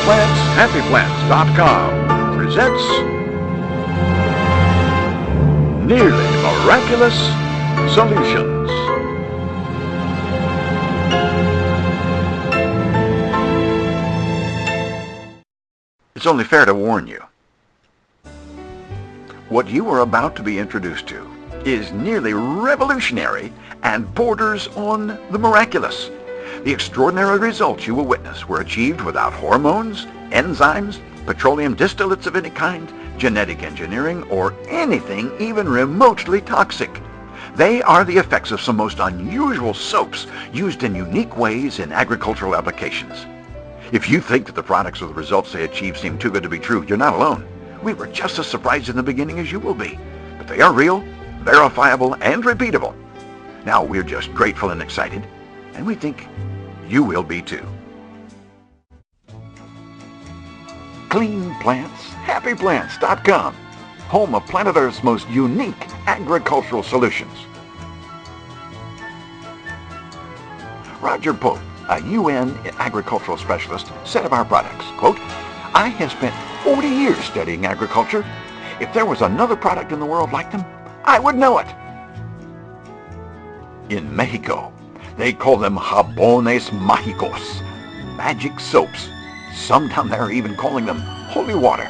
TransplantsHappyPlants.com presents Nearly Miraculous Solutions. It's only fair to warn you. What you are about to be introduced to is nearly revolutionary and borders on the miraculous. The extraordinary results you will witness were achieved without hormones, enzymes, petroleum distillates of any kind, genetic engineering, or anything even remotely toxic. They are the effects of some most unusual soaps used in unique ways in agricultural applications. If you think that the products or the results they achieve seem too good to be true, you're not alone. We were just as surprised in the beginning as you will be. But they are real, verifiable, and repeatable. Now we're just grateful and excited, and we think you will be too. CleanPlantsHappyPlants.com, home of planet Earth's most unique agricultural solutions. Roger Pope, a UN agricultural specialist, said of our products, quote, "I have spent 40 years studying agriculture. If there was another product in the world like them, I would know it." In Mexico, they call them jabones mágicos, magic soaps. Some down there are even calling them holy water.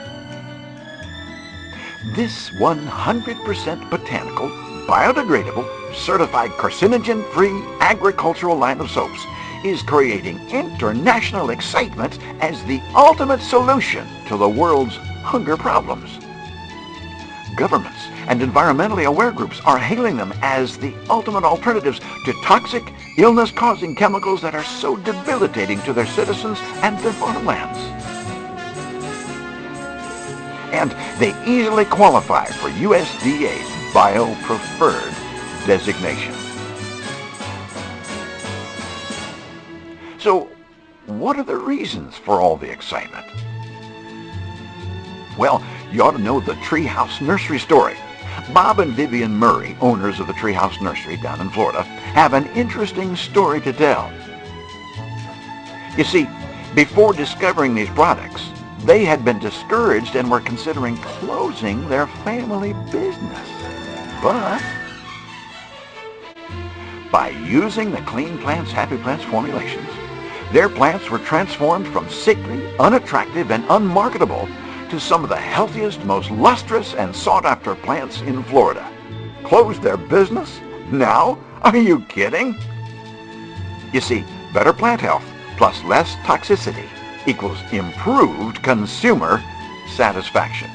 This 100% botanical, biodegradable, certified carcinogen-free agricultural line of soaps is creating international excitement as the ultimate solution to the world's hunger problems. Governments and environmentally aware groups are hailing them as the ultimate alternatives to toxic, illness-causing chemicals that are so debilitating to their citizens and their farmlands. And they easily qualify for USDA's Bio-Preferred designation. So, what are the reasons for all the excitement? Well, you ought to know the Tree House Nursery Story. Bob and Vivian Murray, owners of the Tree House Nursery down in Florida, have an interesting story to tell. You see, before discovering these products, they had been discouraged and were considering closing their family business. But by using the Clean Plants, Happy Plants formulations, their plants were transformed from sickly, unattractive, and unmarketable to some of the healthiest, most lustrous, and sought-after plants in Florida. Closed their business? Now? Are you kidding? You see, better plant health plus less toxicity equals improved consumer satisfaction.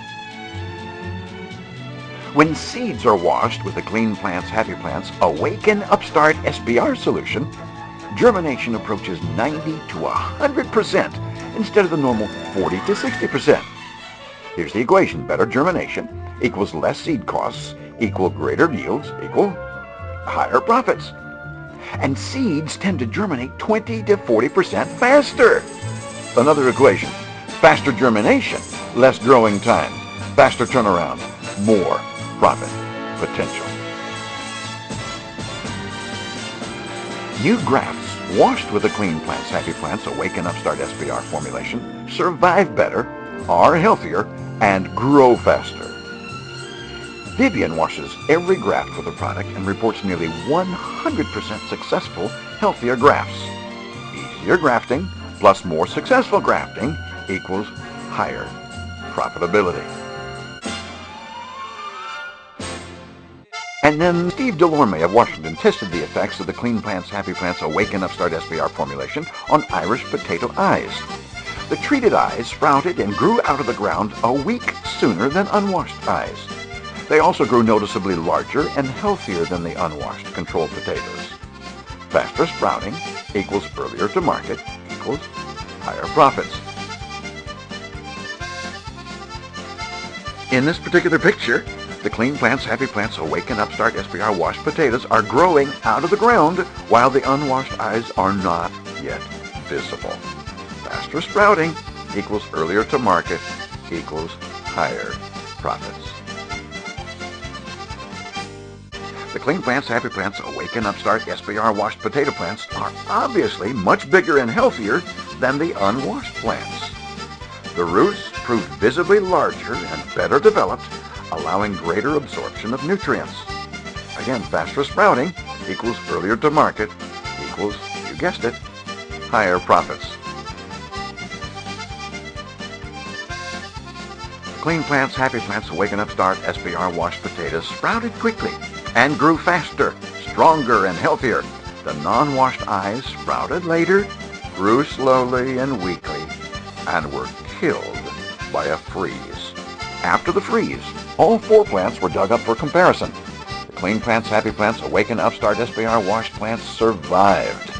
When seeds are washed with the Clean Plants, Happy Plants Awaken Upstart SBR solution, germination approaches 90 to 100% instead of the normal 40 to 60%. Here's the equation. Better germination equals less seed costs equal greater yields equal higher profits. And seeds tend to germinate 20 to 40% faster. Another equation. Faster germination, less growing time, faster turnaround, more profit potential. New grafts washed with the Clean Plants, Happy Plants Awaken Upstart SBR formulation survive better, are healthier, and grow faster. Vivian washes every graft with the product and reports nearly 100% successful, healthier grafts. Easier grafting plus more successful grafting equals higher profitability. And then Steve Delorme of Washington tested the effects of the Clean Plants, Happy Plants Awaken Upstart SBR formulation on Irish potato eyes. The treated eyes sprouted and grew out of the ground a week sooner than unwashed eyes. They also grew noticeably larger and healthier than the unwashed controlled potatoes. Faster sprouting equals earlier to market equals higher profits. In this particular picture, the Clean Plants, Happy Plants Awaken Upstart SBR washed potatoes are growing out of the ground while the unwashed eyes are not yet visible. Faster sprouting equals earlier to market equals higher profits. The Clean Plants, Happy Plants Awaken Upstart SBR washed potato plants are obviously much bigger and healthier than the unwashed plants. The roots proved visibly larger and better developed, allowing greater absorption of nutrients. Again, faster sprouting equals earlier to market equals, you guessed it, higher profits. Clean Plants, Happy Plants, Awaken Upstart SBR washed potatoes sprouted quickly and grew faster, stronger, and healthier. The non-washed eyes sprouted later, grew slowly and weakly, and were killed by a freeze. After the freeze, all 4 plants were dug up for comparison. The Clean Plants, Happy Plants, Awaken Upstart SBR washed plants survived.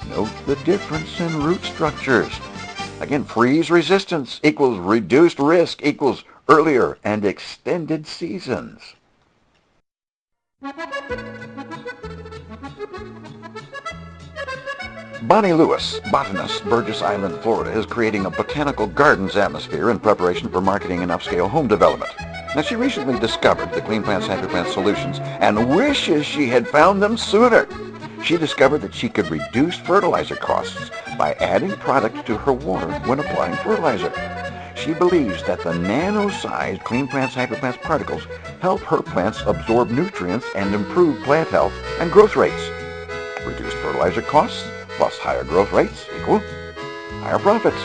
Note the difference in root structures. Again, freeze resistance equals reduced risk equals earlier and extended seasons. Bonnie Lewis, botanist, Burgess Island, Florida, is creating a botanical gardens atmosphere in preparation for marketing and upscale home development. Now, she recently discovered the Clean Plants, Happy Plants solutions and wishes she had found them sooner. She discovered that she could reduce fertilizer costs by adding product to her water when applying fertilizer. She believes that the nano-sized Clean Plants, Happy Plants particles help her plants absorb nutrients and improve plant health and growth rates. Reduced fertilizer costs plus higher growth rates equal higher profits.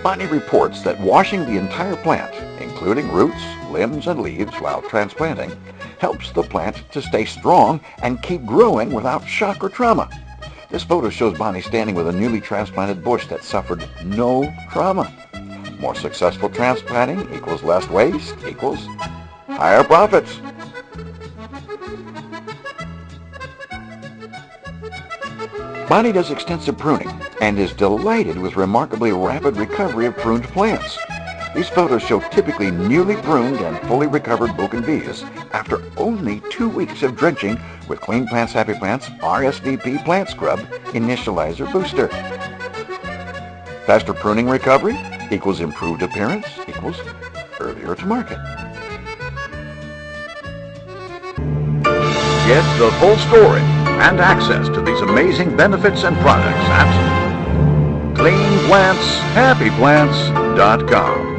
Bonnie reports that washing the entire plant, including roots, limbs, and leaves while transplanting, helps the plant to stay strong and keep growing without shock or trauma. This photo shows Bonnie standing with a newly transplanted bush that suffered no trauma. More successful transplanting equals less waste equals higher profits. Bonnie does extensive pruning and is delighted with remarkably rapid recovery of pruned plants. These photos show typically newly pruned and fully recovered bougainvilleas after only 2 weeks of drenching with Clean Plants, Happy Plants RSVP Plant Scrub Initializer Booster. Faster pruning recovery equals improved appearance equals earlier to market. Get the full story and access to these amazing benefits and products at cleanplantshappyplants.com.